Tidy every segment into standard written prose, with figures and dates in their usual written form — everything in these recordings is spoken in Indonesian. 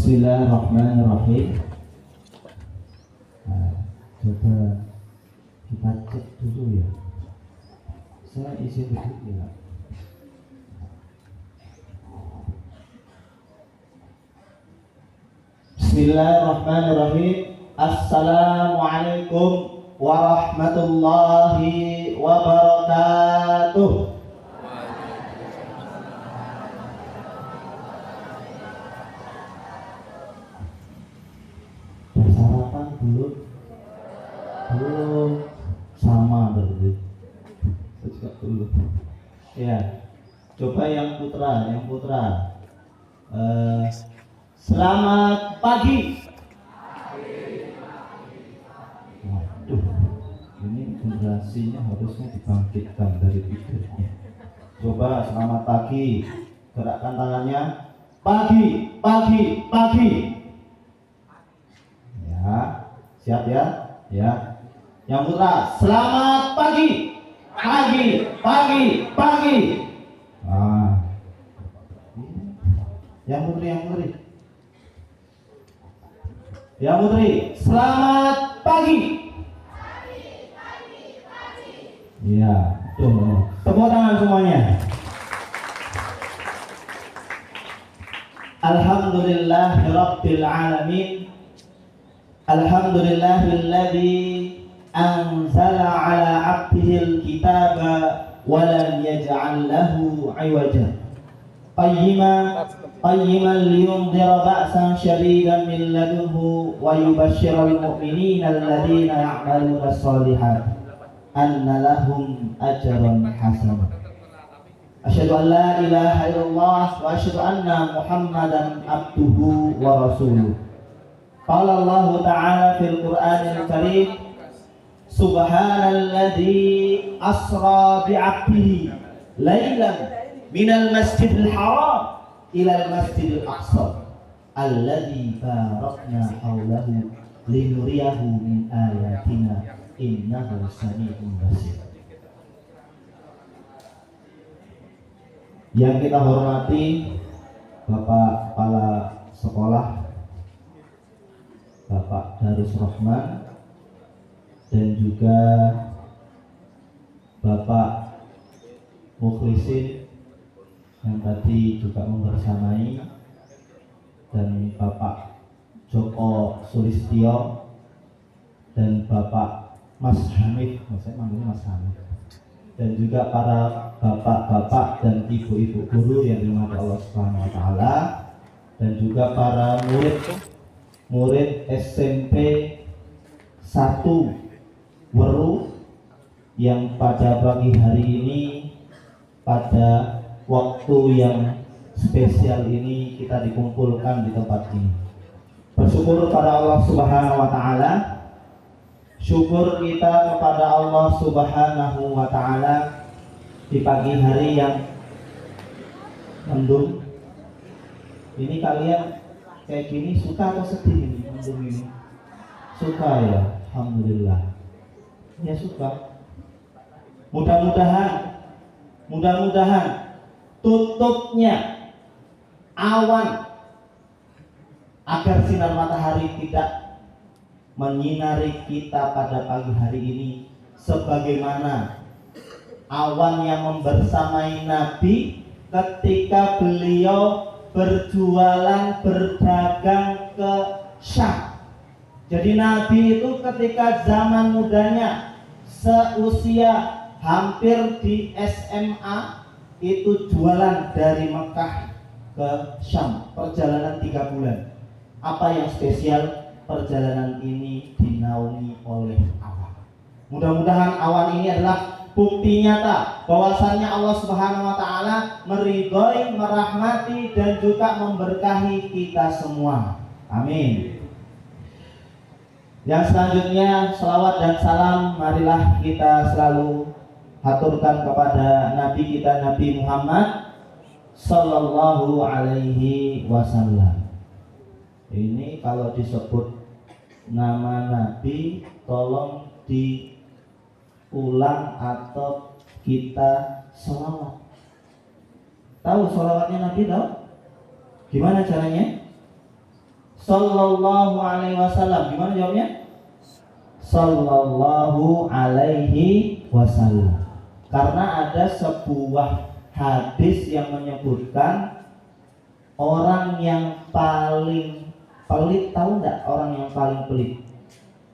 Bismillahirrahmanirrahim. Coba kita cek dulu ya. Saya isi dulu ya. Bismillahirrahmanirrahim. Assalamualaikum warahmatullahi wabarakatuh. Sarapan belum? Belum. Sama berarti. Sejak dulu. Ya. Coba yang putra. Selamat pagi. Waduh, ini generasinya harusnya dibangkitkan dari tidurnya. Coba selamat pagi. Gerakkan tangannya. Pagi. Ya, siap ya? Ya. Yang putra, selamat pagi. Pagi. Ah. Yang putri. Yang putri, selamat pagi. Iya, tuh. Tepuk tangan semuanya. Alhamdulillahirabbil alamin. Alhamdulillahilladzi anzala ala 'abdihil kitaba wa lam yaj'al lahu 'iwaja. Qayyiman liyundhira ba'san shadidan min ladunhu wa yubashshiral mu'minina alladhina ya'maluna as-shalihat anna lahum ajran hasanan. Asyhadu an la ilaha illallah wa asyhadu anna Muhammadan abduhu wa rasuluh. Qala Allah ta'ala fil Qur'anil Karim, Subhanalladzi asra bi'abdihi lailan minal masjidil haram ilal masjidil aqsa alladzi barakna haulahu linuriyahu min ayatina innahu sami'un basir. Yang kita hormati Bapak Kepala Sekolah, Bapak Darus Rahman, dan juga Bapak Mukhlisin yang tadi juga membersamai, dan Bapak Joko Sulistyo dan Bapak Mas Hamid, saya manggilnya Mas Hamid, dan juga para bapak-bapak dan ibu-ibu guru yang dirahmati Allah Subhanahu wa taala, dan juga para murid SMP 1 Weru yang pada pagi hari ini, pada waktu yang spesial ini, kita dikumpulkan di tempat ini. Bersyukur kepada Allah Subhanahu wa taala. Syukur kita kepada Allah Subhanahu wa taala di pagi hari yang mendung. Ini kalian kayak gini suka atau sedih ini mendung ini? Suka ya, alhamdulillah. Ya suka. Mudah-mudahan tutupnya awan agar sinar matahari tidak menyinari kita pada pagi hari ini, sebagaimana awan yang membersamai Nabi ketika beliau berjualan berdagang ke Syam. Jadi Nabi itu ketika zaman mudanya, seusia hampir di SMA, itu jualan dari Mekah ke Syam, perjalanan 3 bulan. Apa yang spesial? Perjalanan ini dinaungi oleh awan. Mudah-mudahan awan ini adalah bukti nyata bahwasannya Allah Subhanahu wa taala meridhoi, merahmati, dan juga memberkahi kita semua. Amin. Yang selanjutnya, salawat dan salam marilah kita selalu haturkan kepada Nabi kita, Nabi Muhammad Sallallahu Alaihi Wasallam. Ini kalau disebut nama Nabi, tolong diulang atau kita sholawat. Tahu sholawatnya Nabi tahu? Gimana caranya? Sallallahu alaihi wasallam. Gimana jawabnya? Sallallahu alaihi wasallam. Karena ada sebuah hadis yang menyebutkan orang yang paling pelit, tahu enggak orang yang paling pelit?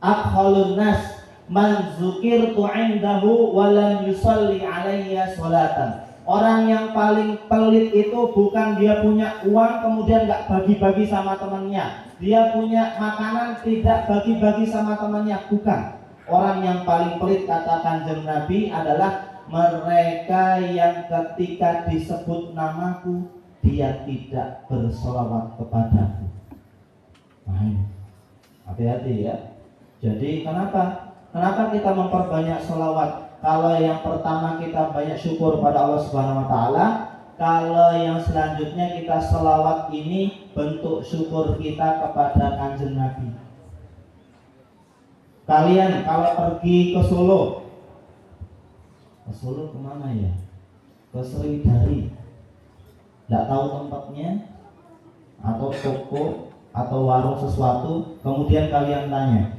Aqhalun nas man zukirtu indahu wa lam yusalli alayya salatan. Orang yang paling pelit itu bukan dia punya uang kemudian enggak bagi-bagi sama temannya. Dia punya makanan tidak bagi-bagi sama temannya, bukan. Orang yang paling pelit kata Kanjeng Nabi adalah mereka yang ketika disebut namaku dia tidak bersolawat kepadaku. Nah, hati-hati ya. Jadi kenapa kita memperbanyak solawat? Kalau yang pertama kita banyak syukur pada Allah Subhanahu Wa Taala. Kalau yang selanjutnya kita selawat ini bentuk syukur kita kepada Kanjeng Nabi. Kalian kalau pergi ke Solo kemana ya? Ke Sriwidari, tidak tahu tempatnya, atau toko atau warung sesuatu, kemudian kalian tanya,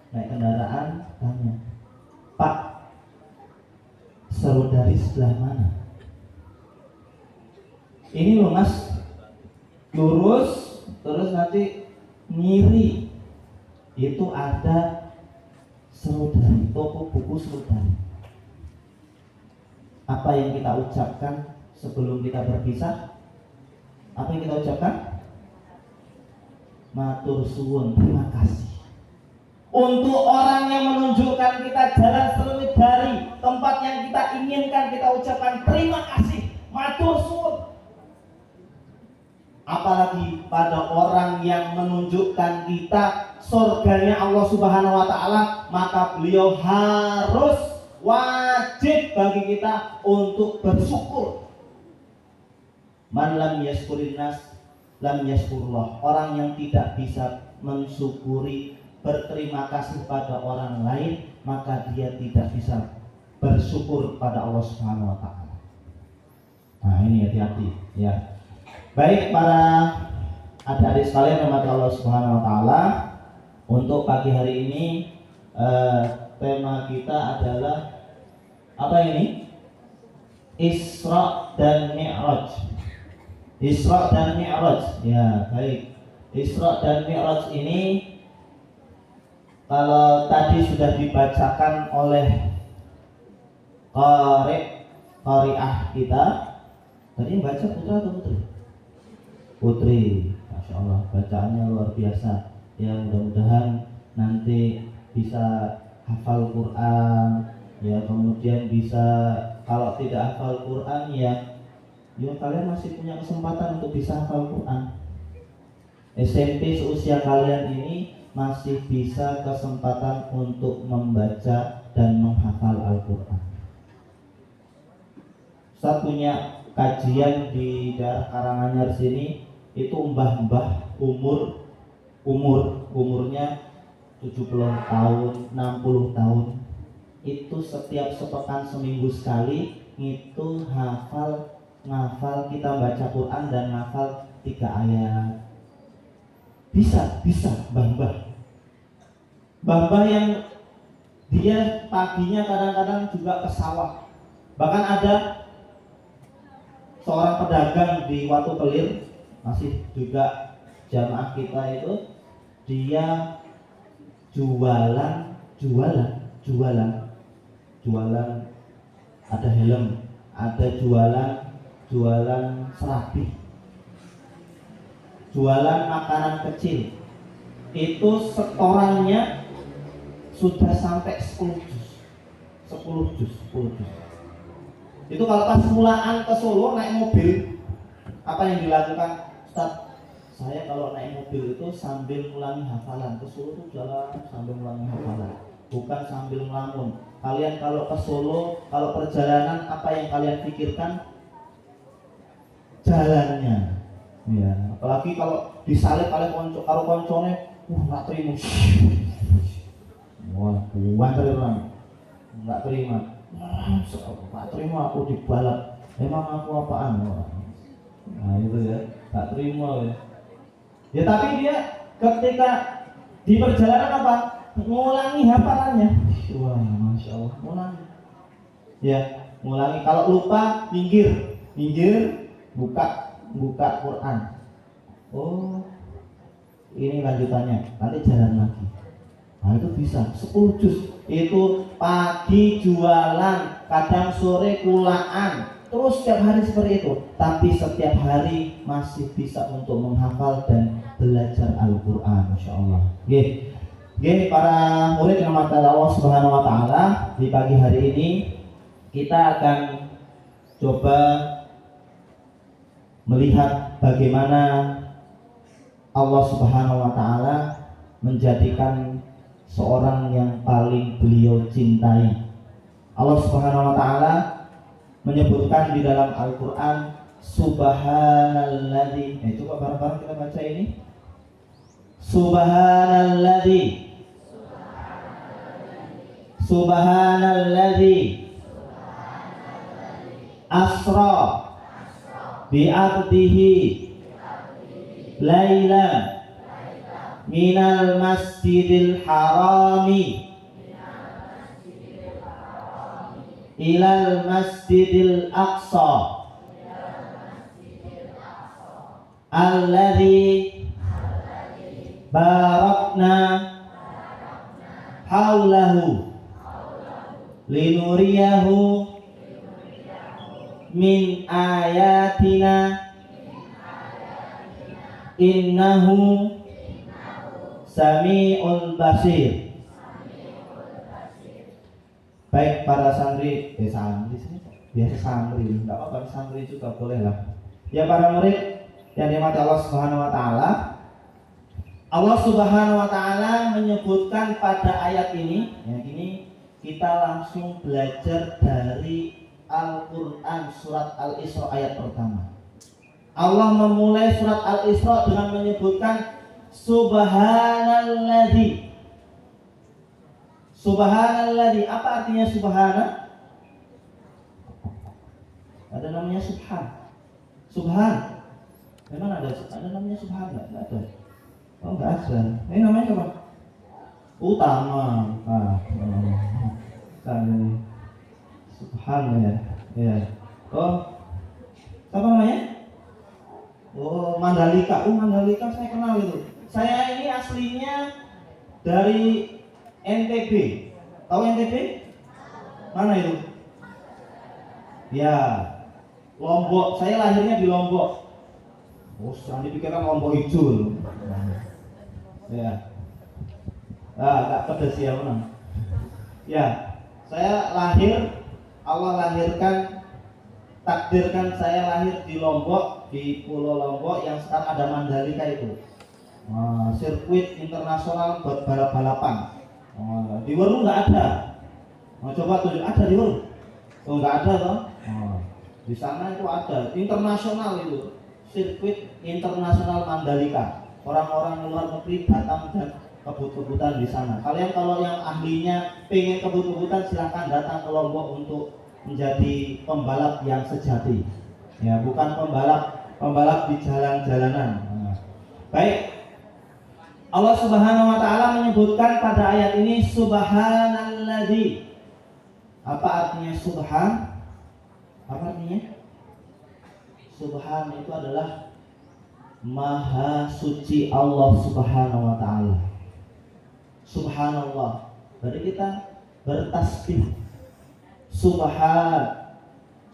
naik kendaraan, tanya, Pak, Sriwidari sebelah mana? Ini loh mas, lurus terus nanti ngiri itu ada Sriwidari, toko buku Sriwidari. Apa yang kita ucapkan sebelum kita berpisah? Apa yang kita ucapkan? Matur suwun, terima kasih. Untuk orang yang menunjukkan kita jalan Sriwidari, tempat yang kita inginkan, kita ucapkan terima kasih, matur suwun. Apalagi pada orang yang menunjukkan kita surganya Allah Subhanahu Wa Taala, maka beliau harus wajib bagi kita untuk bersyukur. Man lam yashkurin nas lam yashkurullah. Orang yang tidak bisa mensyukuri, berterima kasih pada orang lain, maka dia tidak bisa bersyukur pada Allah Subhanahu Wa Taala. Nah ini hati-hati ya. Baik para adik-adik sekalian yang dirahmati Allah Subhanahu Wa Taala, untuk pagi hari ini tema kita adalah apa ini? Isra dan Mi'raj. Isra dan Mi'raj. Ya, baik. Isra dan Mi'raj ini kalau tadi sudah dibacakan oleh qari'ah kita. Tadi baca putra atau putri? Putri. Masya Allah, bacaannya luar biasa. Ya, mudah-mudahan nanti bisa hafal Quran. Ya, kemudian bisa, kalau tidak hafal Quran ya kalian masih punya kesempatan untuk bisa hafal Quran. SMP seusia kalian ini masih bisa kesempatan untuk membaca dan menghafal Al-Quran. Saya punya kajian di daerah Karanganyar sini, itu mbah-mbah umurnya 70 tahun, 60 tahun. Itu setiap sepekan seminggu sekali itu ngafal kita baca Quran dan ngafal 3 ayat. Bisa mbah-mbah yang dia paginya kadang-kadang juga ke sawah. Bahkan ada seorang pedagang di Watu Kelir, masih juga jamaah kita itu, dia jualan, ada helm, ada jualan serabi, jualan makanan kecil. Itu setorannya sudah sampai 10 juz. Itu kalau pas mulaan ke Solo naik mobil, apa yang dilakukan? Ustaz, saya kalau naik mobil itu sambil ngulangi hafalan. Ke Solo itu jalan sambil ngulangi hafalan, bukan sambil ngelamun. Kalian kalau ke Solo, kalau perjalanan, apa yang kalian pikirkan? Jalannya. Ya, apalagi kalau disalib oleh koncone, nggak terima. Wah, nggak terima. Nggak terima aku dibalap. Emang aku apaan? Nah itu ya, nggak terima ya. Ya tapi dia ketika di perjalanan apa? Mengulangi hafalannya. Wah, masya Allah, mengulangi. Ya, mengulangi. Kalau lupa, minggir, buka Quran. Oh, ini lanjutannya. Nanti jalan lagi. Nah itu bisa 10 juz. Itu pagi jualan, kadang sore kulaan. Terus setiap hari seperti itu. Tapi setiap hari masih bisa untuk menghafal dan belajar Al-Quran. Masya Allah. Gini para murid yang mata Allah Subhanahu Wa Taala, di pagi hari ini kita akan coba melihat bagaimana Allah Subhanahu Wa Taala menjadikan seorang yang paling beliau cintai. Allah Subhanahu Wa Taala menyebutkan di dalam Al-Quran, Subhanalladzi. Coba bareng-bareng kita baca ini. Subhanalladzi asra bi'abdihi lailan minal masjidil harami ilal masjidil aqsa alladzi barakna haulahu linuriyahu min ayatina innahu sami'ul basir. Baik para santri, santri sini biasa santri, enggak apa-apa, santri juga boleh lah. Ya para murid yang dirahmati Allah Subhanahu Wa Taala, Allah Subhanahu Wa Taala menyebutkan pada ayat ini, ya ini kita langsung belajar dari Al-Quran surat Al-Isra ayat pertama. Allah memulai surat Al-Isra dengan menyebutkan Subhanalladzi. Subhanalladzi, apa artinya subhana? Ada namanya subhan. Subhan. Memang ada namanya subhan enggak? Enggak ada. Oh, enggak ada. Ini namanya apa? Utama. Subhan ya. Ya. Oh. Apa namanya? Oh, Mandalika. Mandalika saya kenal itu. Saya ini aslinya dari NTB. Tahu NTB? Mana itu? Ya, Lombok. Saya lahirnya di Lombok. Oh, jangan dipikirkan Lombok hijau. Ya. Agak pedas ya, menang. Ya, saya lahir, Allah lahirkan, takdirkan saya lahir di Lombok, di Pulau Lombok yang sekarang ada Mandalika itu. Sirkuit internasional buat balap-balapan. Di Weru nggak ada. Coba tunjuk, ada di Weru? Oh, nggak ada toh? Di sana itu ada, internasional itu, sirkuit internasional Mandalika. Orang-orang luar negeri datang dan kebut-kebutan di sana. Kalian kalau yang ahlinya pengen kebut-kebutan, silahkan datang ke Lombok untuk menjadi pembalap yang sejati. Ya, bukan pembalap di jalan-jalanan. Baik. Allah Subhanahu Wa Taala menyebutkan pada ayat ini Subhanalladzi. Apa artinya subhan? Apa artinya? Subhan itu adalah Maha suci Allah Subhanahu Wa Taala. Subhanallah. Berarti kita bertasbih.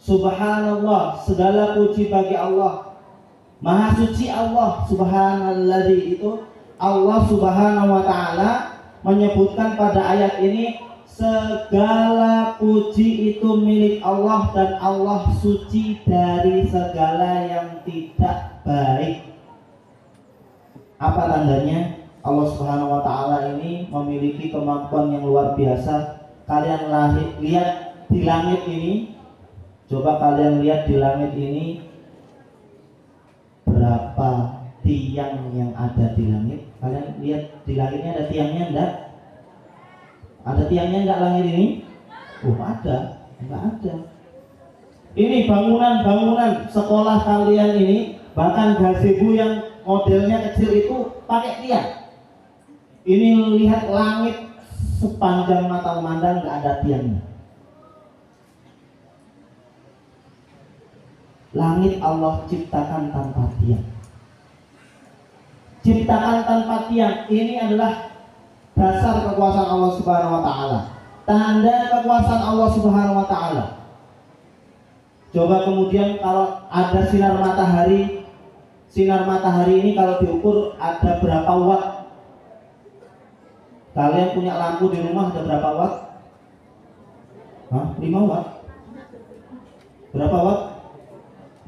Subhanallah, segala puji bagi Allah. Maha suci Allah Subhanalladzi itu Allah Subhanahu Wa Taala menyebutkan pada ayat ini segala puji itu milik Allah dan Allah suci dari segala yang tidak baik. Apa tandanya? Allah Subhanahu Wa Taala ini memiliki kemampuan yang luar biasa. Kalian lihat di langit ini, coba kalian lihat di langit ini berapa tiang yang ada di langit. Kalian lihat di langitnya ada tiangnya enggak? Ada tiangnya enggak langit ini? Oh, ada. Enggak ada. Ini bangunan-bangunan sekolah kalian ini, bahkan gazebo yang modelnya kecil itu pakai tiang. Ini lihat langit sepanjang mata memandang nggak ada tiangnya. Langit Allah ciptakan tanpa tiang. Ciptakan tanpa tiang ini adalah dasar kekuasaan Allah Subhanahu wa taala. Tanda kekuasaan Allah Subhanahu wa taala. Coba kemudian kalau ada sinar matahari ini kalau diukur ada berapa watt? Kalian punya lampu di rumah ada berapa watt? 5 watt. Berapa watt?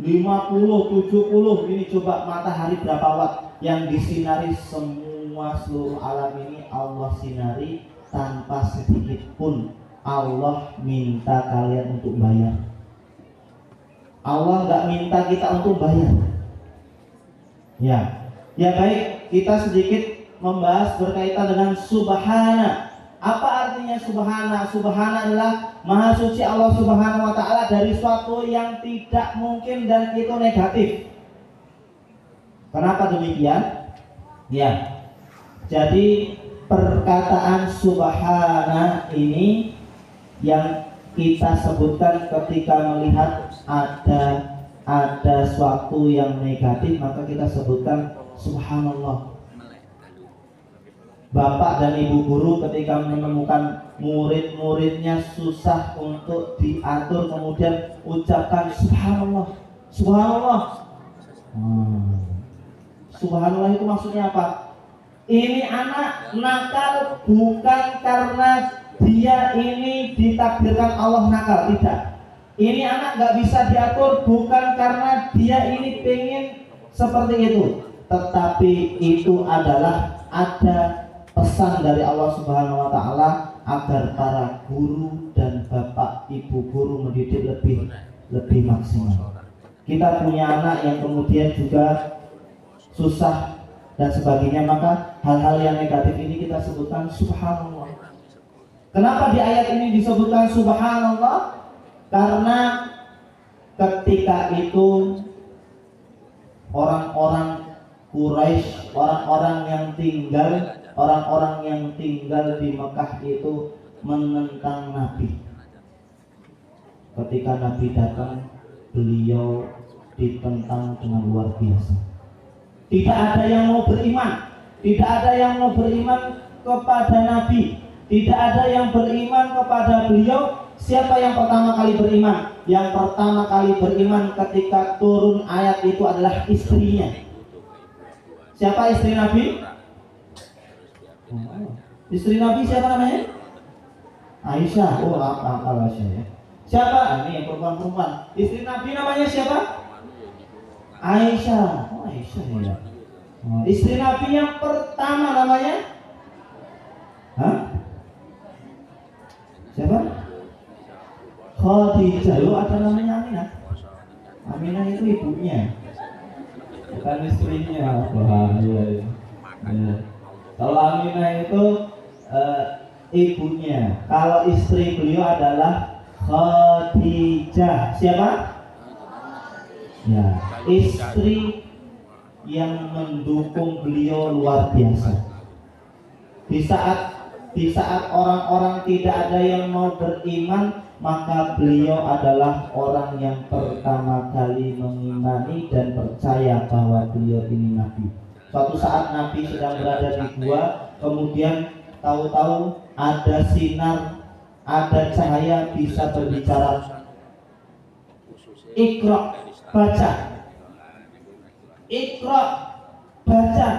50, 70. Ini coba matahari berapa watt? Yang disinari semua seluruh alam ini Allah sinari tanpa sedikit pun Allah minta kalian untuk bayar. Allah nggak minta kita untuk bayar. Ya baik, kita sedikit membahas berkaitan dengan subhana. Apa artinya subhana? Subhana adalah maha suci Allah Subhanahu wa taala dari suatu yang tidak mungkin dan itu negatif. Kenapa demikian? Ya. Jadi perkataan subhana ini yang kita sebutkan ketika melihat ada suatu yang negatif, maka kita sebutkan subhanallah. Bapak dan ibu guru ketika menemukan murid-muridnya susah untuk diatur, kemudian ucapkan subhanallah, subhanallah. Subhanallah itu maksudnya apa? Ini anak nakal bukan karena dia ini ditakdirkan Allah nakal, tidak. Ini anak gak bisa diatur bukan karena dia ini pengen seperti itu, tetapi itu adalah ada pesan dari Allah Subhanahu wa taala agar para guru dan bapak ibu guru mendidik lebih maksimal. Kita punya anak yang kemudian juga susah dan sebagainya, maka hal-hal yang negatif ini kita sebutkan subhanallah. Kenapa di ayat ini disebutkan subhanallah? Karena ketika itu orang-orang Quraisy, orang-orang yang tinggal di Mekah itu menentang Nabi. Ketika Nabi datang, beliau ditentang dengan luar biasa. Tidak ada yang mau beriman, tidak ada yang mau beriman kepada Nabi, tidak ada yang beriman kepada beliau. Siapa yang pertama kali beriman? Yang pertama kali beriman ketika turun ayat itu adalah istrinya. Siapa istri Nabi? Istri Nabi siapa namanya? Aisyah. Oh, apa Aisyah ya? Siapa? Ini perempuan. Istri Nabi namanya siapa? Aisyah. Oh, Aisyah ya. Istri Nabi yang pertama namanya? Siapa? Khadijah. Lo ada namanya Aminah. Aminah itu ibunya, bukan istrinya. Wah, iya. Kalau Aminah itu ibunya. Kalau istri beliau adalah Khadijah. Siapa? Ya, istri yang mendukung beliau luar biasa. Di saat orang-orang tidak ada yang mau beriman, maka beliau adalah orang yang pertama kali mengimani dan percaya bahwa beliau ini Nabi. Suatu saat Nabi sedang berada di gua, kemudian tahu-tahu ada sinar, ada cahaya bisa berbicara. Iqra, baca. Iqra, baca.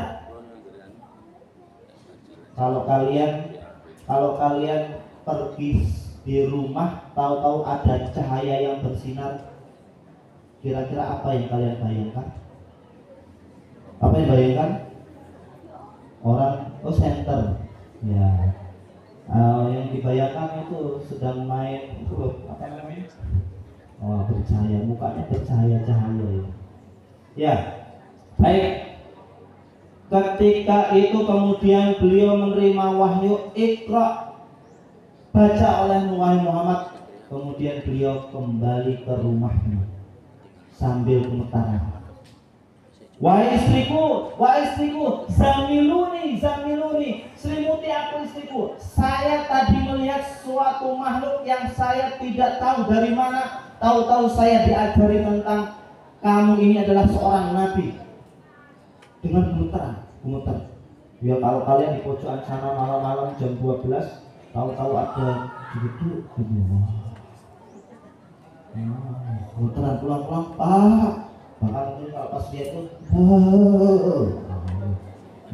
Kalau kalian pergi di rumah, tahu-tahu ada cahaya yang bersinar, kira-kira apa yang kalian bayangkan? Apa yang bayangkan? Orang, center. Ya. Yang dibayangkan itu sedang main itu apa namanya? Bercahaya, mukanya bercahaya-cahaya ya. Ya. Baik. Ketika itu kemudian beliau menerima wahyu Iqra, baca oleh Muhammad. Kemudian beliau kembali ke rumahnya sambil gemetaran. Wahai istriku, zamiluni, selimuti aku istriku. Saya tadi melihat suatu makhluk yang saya tidak tahu dari mana. Tahu-tahu saya diajari tentang kamu ini adalah seorang nabi. Dengan gemetar. Ya kalau kalian di pojokan sana malam-malam jam 12, tahu-tahu ada gitu. Gemeteran pulang-pulang, Pak. Bahkan mungkin kalau pas dia tuh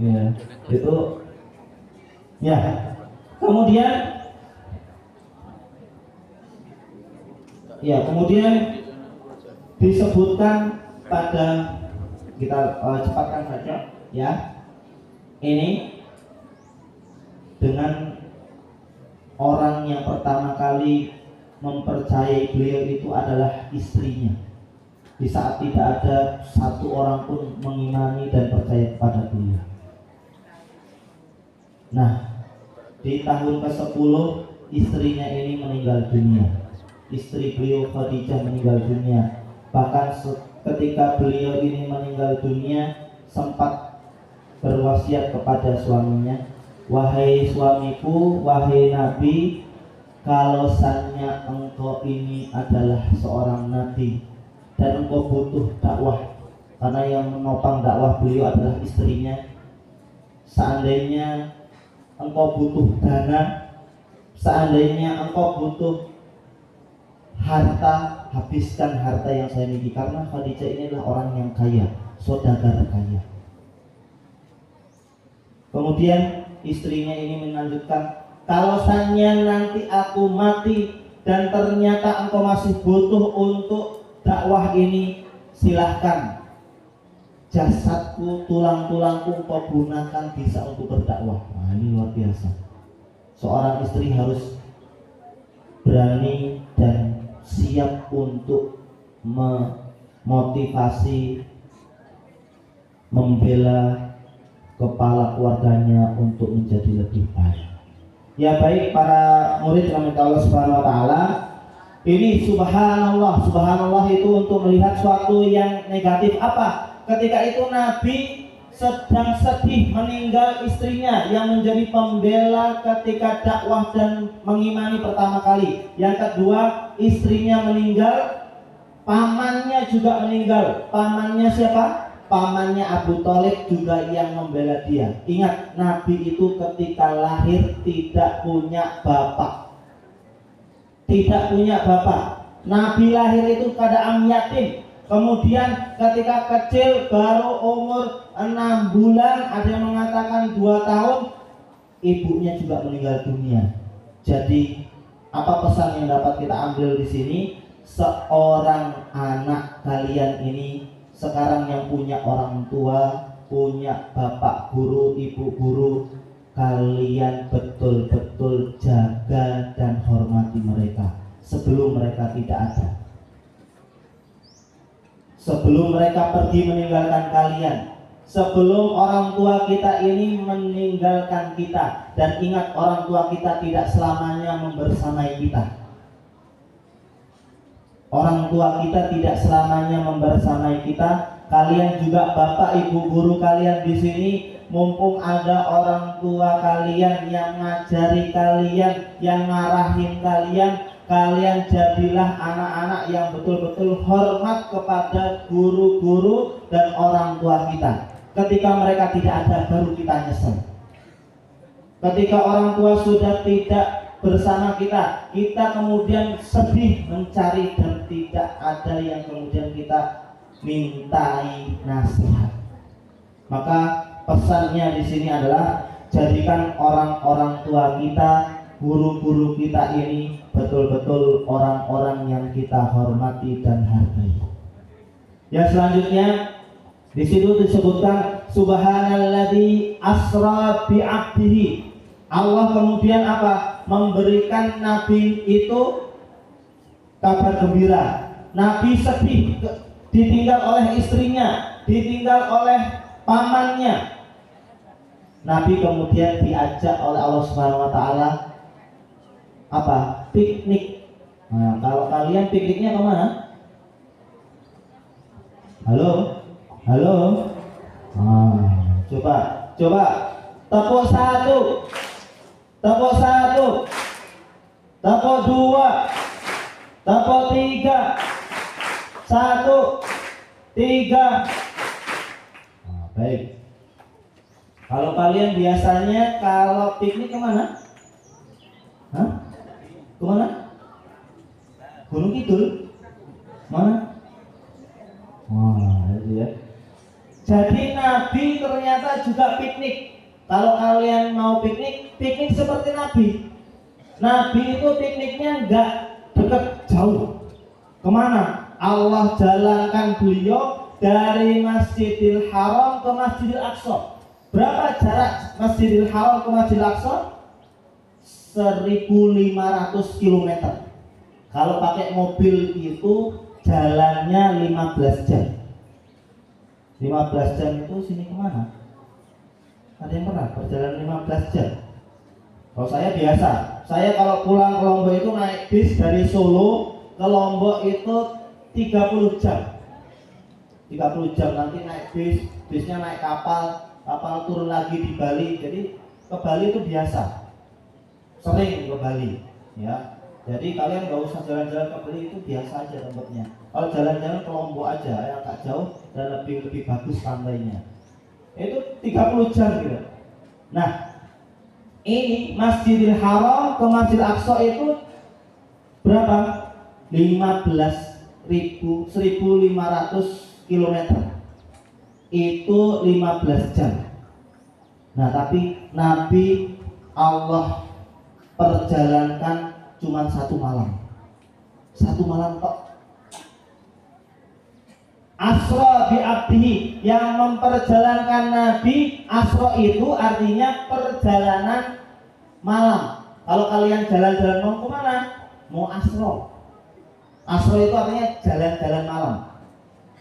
ya itu ya. Kemudian disebutkan pada kita cepatkan saja ya, ini dengan orang yang pertama kali mempercayai beliau itu adalah istrinya. Di saat tidak ada satu orang pun mengimani dan percaya kepada beliau. Nah, di tahun ke-10 istrinya ini meninggal dunia. Istri beliau Khadijah meninggal dunia. Bahkan ketika beliau ini meninggal dunia, sempat berwasiat kepada suaminya, wahai suamiku, wahai Nabi, kalau seandainya engkau ini adalah seorang nabi dan engkau butuh dakwah, karena yang menopang dakwah beliau adalah istrinya. Seandainya engkau butuh dana, seandainya engkau butuh harta, habiskan harta yang saya miliki, karena Khadijah ini adalah orang yang kaya, saudagar kaya. Kemudian istrinya ini melanjutkan, kalau seandainya nanti aku mati dan ternyata engkau masih butuh untuk dakwah ini, silahkan. Jasadku, tulang-tulangku kau gunakan bisa untuk berdakwah. Nah, ini luar biasa. Seorang istri harus berani dan siap untuk memotivasi, membela kepala keluarganya untuk menjadi lebih baik. Ya baik para murid rahmat Allah Subhanahu wa taala, ini subhanallah itu untuk melihat suatu yang negatif. Apa? Ketika itu Nabi sedang sedih meninggal istrinya yang menjadi pembela ketika dakwah dan mengimani pertama kali. Yang kedua, istrinya meninggal, pamannya juga meninggal. Pamannya siapa? Pamannya Abu Thalib juga yang membela dia. Ingat, Nabi itu ketika lahir tidak punya bapak. Nabi lahir itu keadaan yatim. Kemudian ketika kecil baru umur 6 bulan, ada yang mengatakan 2 tahun, ibunya juga meninggal dunia. Jadi apa pesan yang dapat kita ambil di sini? Seorang anak kalian ini sekarang yang punya orang tua, punya bapak guru, ibu guru, kalian betul-betul jaga dan hormati mereka sebelum mereka tidak ada. Sebelum mereka pergi meninggalkan kalian, sebelum orang tua kita ini meninggalkan kita. Dan ingat, orang tua kita tidak selamanya membersamai kita. Orang tua kita tidak selamanya membersamai kita. Kalian juga bapak ibu guru kalian di sini, mumpung ada orang tua kalian yang ngajari kalian, yang ngarahin kalian, kalian jadilah anak-anak yang betul-betul hormat kepada guru-guru dan orang tua kita. Ketika mereka tidak ada, baru kita nyesel. Ketika orang tua sudah tidak bersama kita, kita kemudian sedih mencari dan tidak ada yang kemudian kita mintai nasihat. Maka pesannya di sini adalah jadikan orang-orang tua kita, guru-guru kita ini betul-betul orang-orang yang kita hormati dan hargai. Yang selanjutnya di situ disebutkan subhanalladzi asra bi 'abdihi. Allah kemudian apa? Memberikan Nabi itu kabar gembira. Nabi sedih ditinggal oleh istrinya, ditinggal oleh pamannya. Nabi kemudian diajak oleh Allah Subhanahu wa taala apa? Piknik. Nah, kalau kalian pikniknya kemana? Halo? Halo? Coba, coba. Tepuk satu, tepuk satu, tepuk dua, tepuk tiga, satu, tiga. Baik. Kalau kalian biasanya kalau piknik kemana? Hah? Kemana? Gunung Kidul? Mana? Wah, itu ya. Jadi Nabi ternyata juga piknik. Kalau kalian mau piknik, piknik seperti Nabi. Nabi itu pikniknya enggak dekat, jauh. Kemana? Allah jalankan beliau dari Masjidil Haram ke Masjidil Aqsa. Berapa jarak Masjidil Haram ke Masjidil Aqsa? 1.500 km. Kalau pakai mobil itu jalannya 15 jam. 15 jam itu sini kemana? Ada yang pernah berjalan 15 jam? Kalau saya biasa, saya kalau pulang ke Lombok itu naik bis dari Solo ke Lombok itu 30 jam. 30 jam nanti naik bis, bisnya naik kapal, kapal turun lagi di Bali. Jadi ke Bali itu biasa, sering ke Bali, ya. Jadi kalian nggak usah jalan-jalan ke Bali, itu biasa aja tempatnya. Kalau jalan-jalan ke Lombok aja yang agak jauh dan lebih bagus pantainya. Itu 30 jam gitu. Nah, ini Masjidil Haram ke Masjidil Aqsa itu berapa? 1.500 km. Itu 15 jam. Nah, tapi Nabi Allah perjalankan cuma 1 malam. 1 malam kok. Asra bi abdihi, yang memperjalankan Nabi. Asra itu artinya perjalanan malam. Kalau kalian jalan-jalan mau kemana? Mau asra. Asra itu artinya jalan-jalan malam.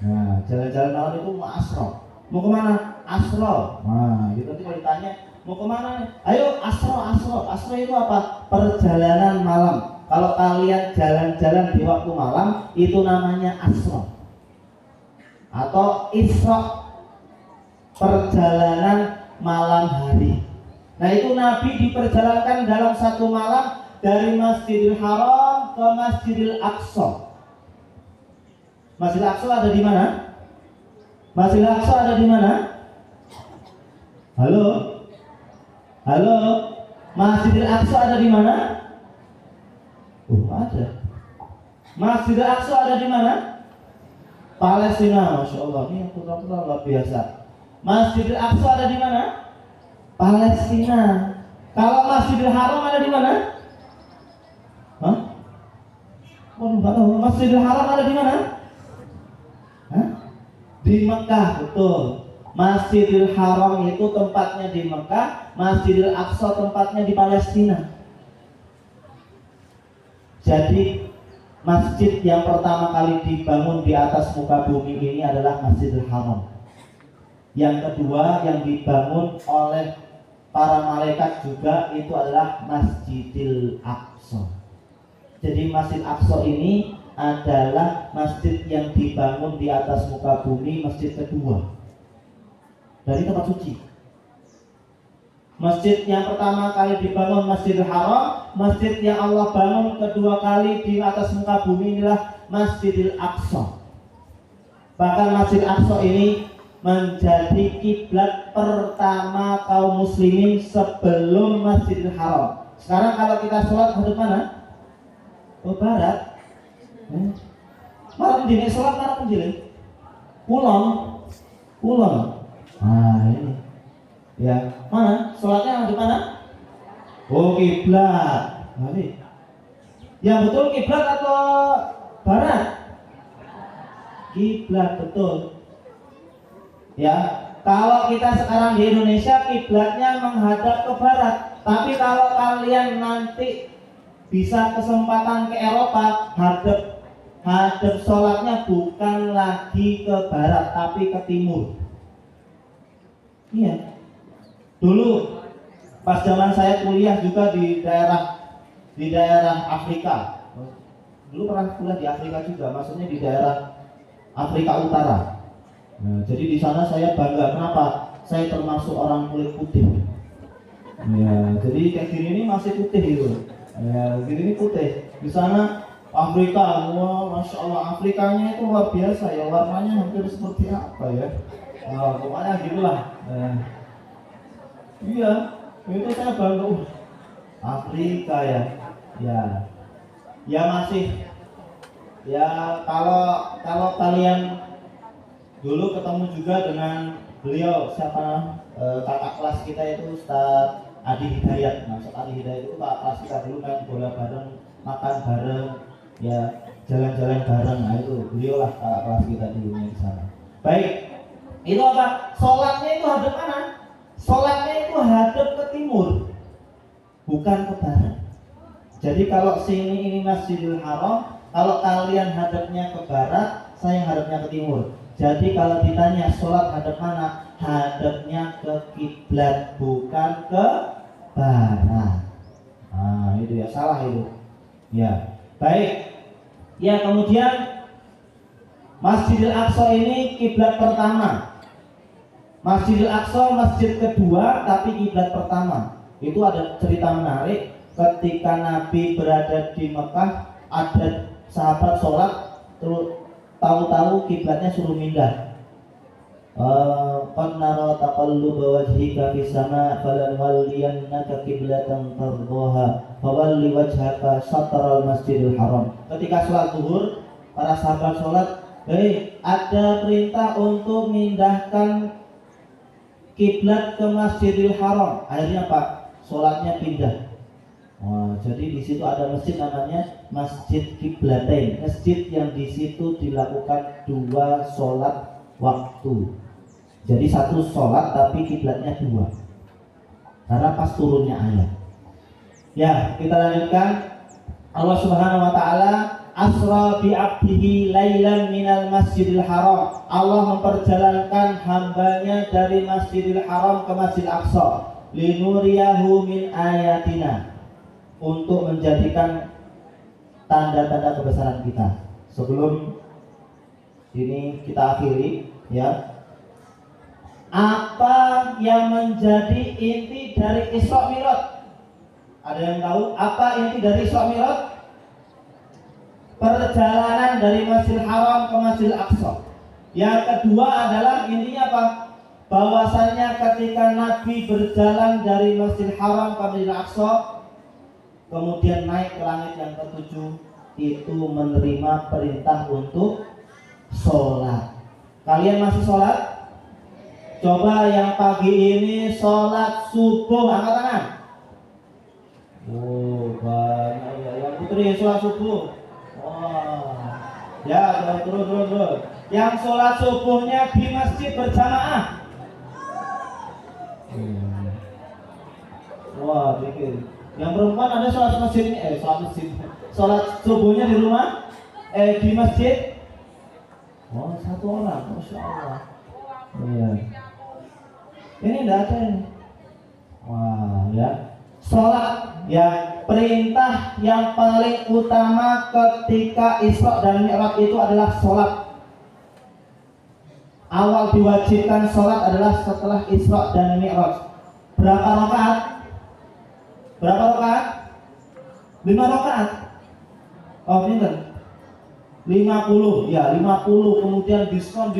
Nah, jalan-jalan malam itu mau asra. Mau kemana? Asra. Nah, gitu nanti kalau ditanya mau kemana? Ayo asra, asra. Asra itu apa? Perjalanan malam. Kalau kalian jalan-jalan di waktu malam itu namanya asra atau isra, perjalanan malam hari. Nah, itu Nabi diperjalankan dalam 1 malam dari Masjidil Haram ke Masjidil Aqsa. Masjidil Aqsa ada di mana? Masjidil Aqsa ada di mana? Halo? Halo? Masjidil Aqsa ada di mana? Ada. Masjidil Aqsa ada di mana? Palestina, Masya Allah. Ini putra-putra luar biasa. Masjidil Aqsa ada di mana? Palestina. Kalau Masjidil Haram ada di mana? Hah? Masjidil Haram ada di mana? Hah? Di Mekah, betul. Masjidil Haram itu tempatnya di Mekah, Masjidil Aqsa tempatnya di Palestina. Jadi masjid yang pertama kali dibangun di atas muka bumi ini adalah Masjidil Haram. Yang kedua yang dibangun oleh para malaikat juga itu adalah Masjidil Aqsa. Jadi Masjid Aqsa ini adalah masjid yang dibangun di atas muka bumi, masjid kedua dari tempat suci. Masjid yang pertama kali dibangun Masjidil Haram, masjid yang Allah bangun kedua kali di atas muka bumi inilah Masjidil Aqsa. Bahkan Masjid Aqsa ini menjadi kiblat pertama kaum muslimin sebelum Masjidil Haram. Sekarang kalau kita sholat hadap mana? Ke barat. Mana penjilin sholat, mana penjilin? Kulon. Kulon. Nah ini. Ya, mana? Sholatnya di mana? Oh, kiblat. Nanti. Yang betul kiblat atau barat? Kiblat betul. Ya, kalau kita sekarang di Indonesia kiblatnya menghadap ke barat. Tapi kalau kalian nanti bisa kesempatan ke Eropa, hadap sholatnya bukan lagi ke barat tapi ke timur. Iya. Dulu pas zaman saya kuliah juga di daerah Afrika. Dulu pernah kuliah di Afrika juga, maksudnya di daerah Afrika Utara. Nah, jadi di sana saya bangga. Kenapa? Saya termasuk orang kulit putih. Ya, jadi kayak gini ini masih putih itu. Ya, gini ini putih. Di sana Afrika, wah, masya Allah, Afrikanya itu luar biasa ya, warnanya hampir seperti apa ya? Pokoknya gitulah. Iya, itu saya bangga. Afrika ya, ya, ya masih. Ya kalau kalian dulu ketemu juga dengan beliau siapa kakak kelas kita itu Ustaz Adi Hidayat. Nah, Ustaz Adi Hidayat itu kakak kelas kita dulu kan, bola bareng, makan bareng, ya jalan-jalan bareng. Nah itu beliau lah kakak kelas kita dulunya di sana. Baik, itu apa? Sholatnya itu hadap mana? Sholatnya itu hadap ke timur, bukan ke barat. Jadi kalau ini Masjidil Haram, kalau kalian hadapnya ke barat, saya hadapnya ke timur. Jadi kalau ditanya sholat hadap mana, hadapnya ke kiblat, bukan ke barat. Nah itu ya, salah itu. Ya, baik. Ya, kemudian Masjidil Aqsa ini kiblat pertama. Masjidil Aqsa masjid kedua, tapi kiblat pertama. Itu ada cerita menarik. Ketika Nabi berada di Mekah, ada sahabat sholat, terus tahu-tahu kiblatnya suruh pindah. Qad nara taqalluba wajhika fis sama' falanwalliyannaka qiblatan tardhaha fawalli wajhaka syatral masjidil haram. Ketika sholat zuhur, para sahabat sholat, ada perintah untuk memindahkan kiblat ke Masjidil Haram. Akhirnya apa? Sholatnya pindah. Jadi di situ ada masjid namanya Masjid Kiblatain, masjid yang di situ dilakukan 2 sholat waktu. Jadi 1 sholat tapi kiblatnya 2, karena pas turunnya ayat. Ya, kita lanjutkan. Allah Subhanahu Wa Taala asra bi abdihi lailan minal Masjidil Haram. Allah memperjalankan hambanya dari Masjidil Haram ke Masjid Aqsa linuriyahu min ayatina, untuk menjadikan tanda-tanda kebesaran kita. Sebelum ini kita akhiri, ya, apa yang menjadi inti dari Isra Mi'raj? Ada yang tahu apa inti dari Isra Mi'raj? Perjalanan dari Masjidil Haram ke Masjidil Aqsa. Yang kedua adalah intinya apa? Bahwasanya ketika Nabi berjalan dari Masjidil Haram ke Masjidil Aqsa, kemudian naik ke langit yang ke-7, itu menerima perintah untuk sholat. Kalian masih sholat? Coba yang pagi ini sholat subuh, angkat tangan. Oh, banyak ya. Yang putri sholat subuh. Wah, ya, terus. Yang sholat subuhnya di masjid berjamaah. Wah, bikin. Yang perempuan ada sholat masjidnya, sholat subuhnya di rumah, di masjid. Oh, 1 orang, masya Allah. Iya. Ini tidak ada ini. Wah, ya. Sholat, ya, perintah yang paling utama ketika Isra dan Mi'raj itu adalah sholat. Awal diwajibkan sholat adalah setelah Isra dan Mi'raj. Berapa rakaat? 5 rakaat. Oh, pinter. 50, ya 50, kemudian diskon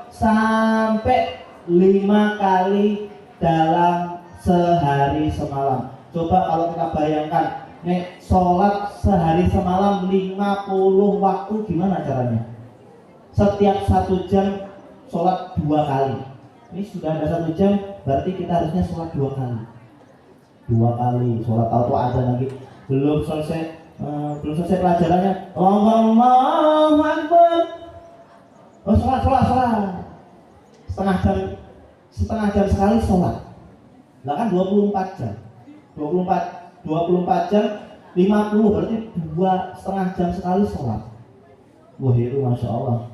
sampai 5 kali dalam sehari semalam. Coba kalau kita bayangkan, nih sholat sehari semalam 50 waktu, gimana caranya? Setiap 1 jam sholat 2 kali. Ini sudah ada 1 jam, berarti kita harusnya sholat 2 kali. 2 kali sholat, atau ada lagi belum selesai pelajarannya, Allahu Akbar. Oh, sholat setengah jam sekali sholat. Lah kan 24 jam 24 jam 50, berarti 2,5 jam sekali sholat. Wah, itu masya Allah,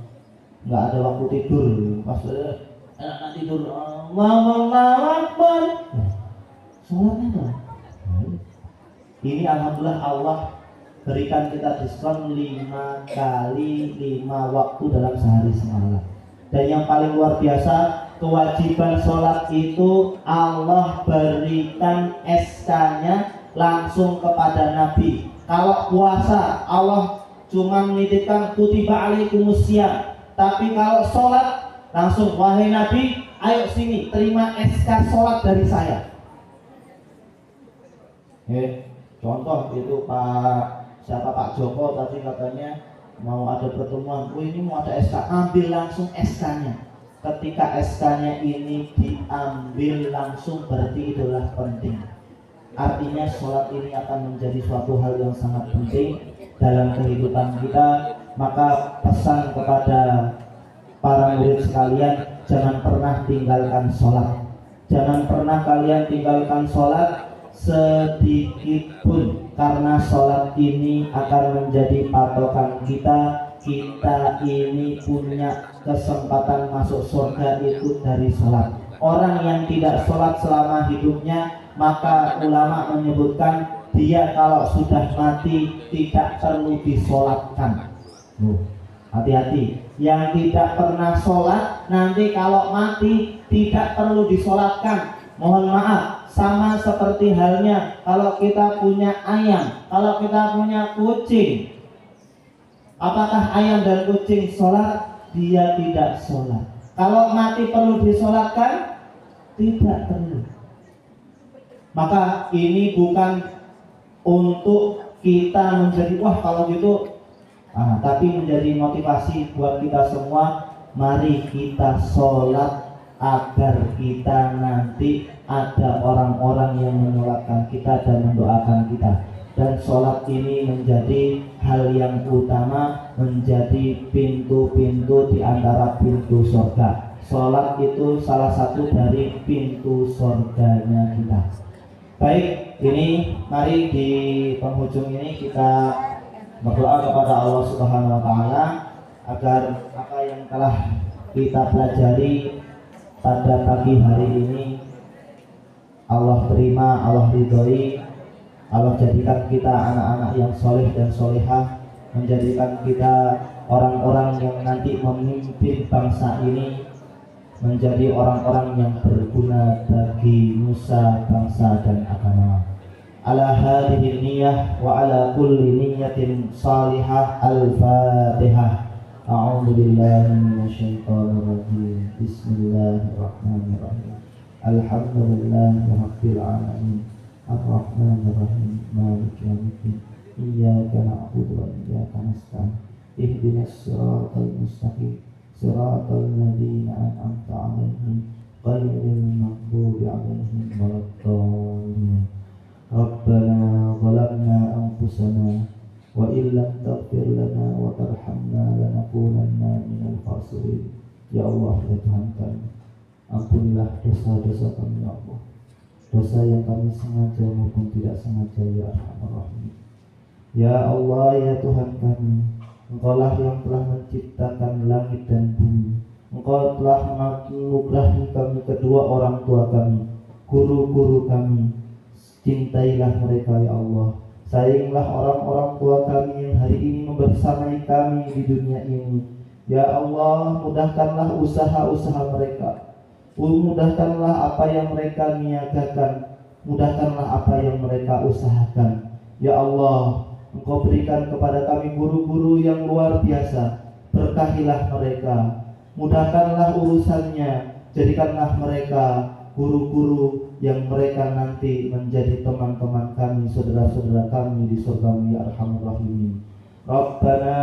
nggak ada waktu tidur. Pas enak tidur, Allahu Akbar, sholatnya tuh. Ini alhamdulillah Allah berikan kita diskon 5 kali 5 waktu dalam sehari semalam. Dan yang paling luar biasa, kewajiban sholat itu Allah berikan SK-nya langsung kepada Nabi. Kalau puasa Allah cuma menitipkan kutiba alaikumusiyam, tapi kalau sholat langsung, wahai Nabi, ayo sini terima SK sholat dari saya. Contoh itu Pak Joko tadi katanya mau ada pertemuan, ini mau ada SK, ambil langsung SK-nya. Ketika SK-nya ini diambil langsung, berarti itulah penting. Artinya sholat ini akan menjadi suatu hal yang sangat penting dalam kehidupan kita. Maka pesan kepada para murid sekalian, jangan pernah tinggalkan sholat. Jangan pernah kalian tinggalkan sholat sedikit pun, karena sholat ini akan menjadi patokan kita. Kita ini punya kesempatan masuk surga itu dari sholat. Orang yang tidak sholat selama hidupnya, maka ulama menyebutkan dia kalau sudah mati tidak perlu disolatkan. Hati-hati, yang tidak pernah sholat nanti kalau mati tidak perlu disolatkan. Mohon maaf, sama seperti halnya kalau kita punya ayam, kalau kita punya kucing. Apakah ayam dan kucing sholat? Dia tidak sholat. Kalau mati perlu disolatkan? Tidak perlu. Maka ini bukan untuk kita menjadi wah kalau gitu, tapi menjadi motivasi buat kita semua. Mari kita sholat agar kita nanti ada orang-orang yang menyolatkan kita dan mendoakan kita. Dan sholat ini menjadi hal yang utama, menjadi pintu-pintu di antara pintu surga. Sholat itu salah satu dari pintu surganya kita. Baik, ini mari di penghujung ini kita berdoa kepada Allah Subhanahu wa taala agar apa yang telah kita pelajari pada pagi hari ini Allah terima, Allah ridhoi. Allah jadikan kita anak-anak yang soleh dan solehah, menjadikan kita orang-orang yang nanti memimpin bangsa ini menjadi orang-orang yang berguna bagi nusa, bangsa dan agama. Ala hadhihi niyyah wa ala kulli niyyatin salihah. Al-Fatihah. A'udzu billahi minasyaitonir rajim. Bismillahirrahmanirrahim. Alhamdulillahirabbil alamin. Ar-Rahmanir-Rahim. Maliki yaumiddin. Iyyaka na'budu wa iyyaka nasta'in. Ihdinas siratal mustaqim. Siratal ladzina an'amta 'alaihim ghairil maghdubi 'alaihim waladdallin. Rabbana zalamna anfusana wa illam taghfir lana wa tarhamna lanakunanna minal khasirin. Ya Allah, ya Tuhan kami, ampunilah dosa-dosa kami ya Allah, dosa yang kami sengaja maupun tidak sengaja ya Arhamar Rahimin. Ya Allah, ya Tuhan kami, Engkaulah yang telah menciptakan langit dan bumi. Engkau telah menganugerahi kami kedua orang tua kami, guru-guru kami. Cintailah mereka ya Allah. Sayangilah orang-orang tua kami yang hari ini membersamai kami di dunia ini. Ya Allah, mudahkanlah usaha-usaha mereka. Mudahkanlah apa yang mereka niagakan. Mudahkanlah apa yang mereka usahakan. Ya Allah, Engkau berikan kepada kami guru-guru yang luar biasa. Berkahilah mereka, mudahkanlah urusannya. Jadikanlah mereka guru-guru yang mereka nanti menjadi teman-teman kami, saudara-saudara kami di surga-Mu ya Arhamar Rahimin. Rabbana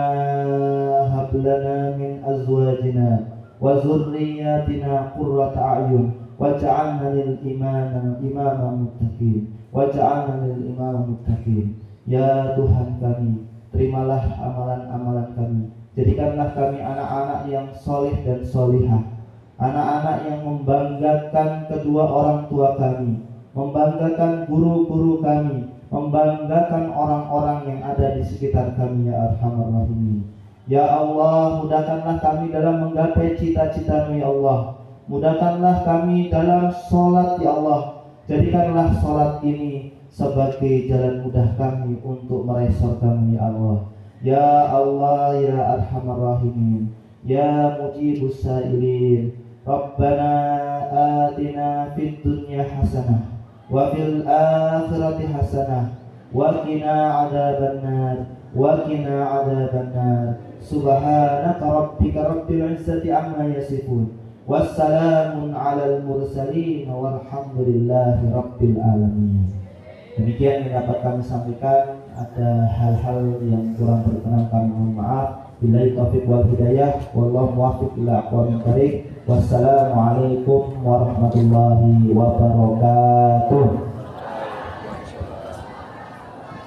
hab lana min azwajina wa dzurriyyatina qurrata a'yun waj'alna lil imama muttaqin waj'alna lil imama muttaqin. Ya Tuhan kami, terimalah amalan-amalan kami. Jadikanlah kami anak-anak yang soleh dan solihah, anak-anak yang membanggakan kedua orang tua kami, membanggakan guru-guru kami, membanggakan orang-orang yang ada di sekitar kami ya Arhamar Rahimin. Ya Allah, mudahkanlah kami dalam menggapai cita-cita-Mu ya Allah. Mudahkanlah kami dalam sholat ya Allah. Jadikanlah sholat ini sebagai jalan mudah kami untuk meraih surga-Mu ya Allah. Ya Allah, ya Arhamar Rahimin. يا مجيب السائلين ربنا آتنا في الدنيا حسنة وفي الآخرة حسنة وقنا عذاب النار وقنا عذاب النار سبحانك ربك رب العزة عما يصفون والسلام على المرسلين والحمد لله رب العالمين. Demikian yang dapat kami sampaikan. Ada hal-hal yang kurang berkenan kami mohon maaf. Billahi taufiq wal hidayah. Wallahu muwaffiq ila aqwamit thoriq. Wassalamualaikum warahmatullahi wabarakatuh.